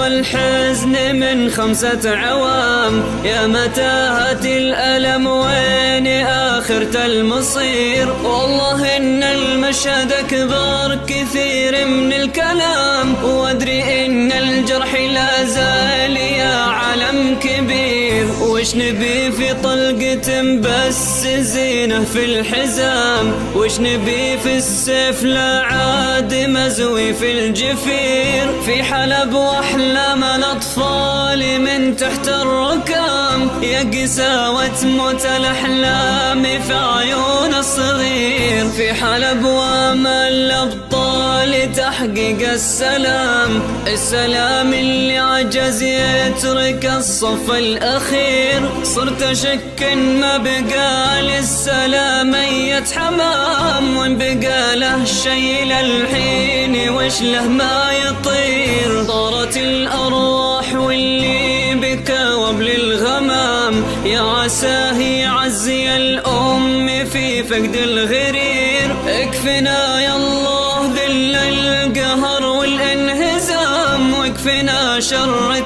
والحزن من 5 عوام. يا متاهة الألم وين آخرة المصير؟ والله إن المشهد أكبر كثير من الكلام، وأدري إن الجرح لا زال يا علم كبير. وش نبي في طلقة بس زينة في الحزام؟ وش نبي في السيف لا عاد مزوي في الجفير؟ في حلب وأحلام الأطفال من تحت الركام، يا قساوة موت الأحلام في عيون الصغير. في حلب وامل الأبطال تحقيق السلام، السلام اللي عجز يترك الصف الأخير. صرت أشك ما بقى للسلام أية حمام، وإن بقى له شي للحين وش له ما يطير. طارت الأرواح واللي بكى وابل الغمام، يا عساه يعزي الأم في فقد الغرير. اكفنا يا الله ذل القهر والانهزام، واكفنا شر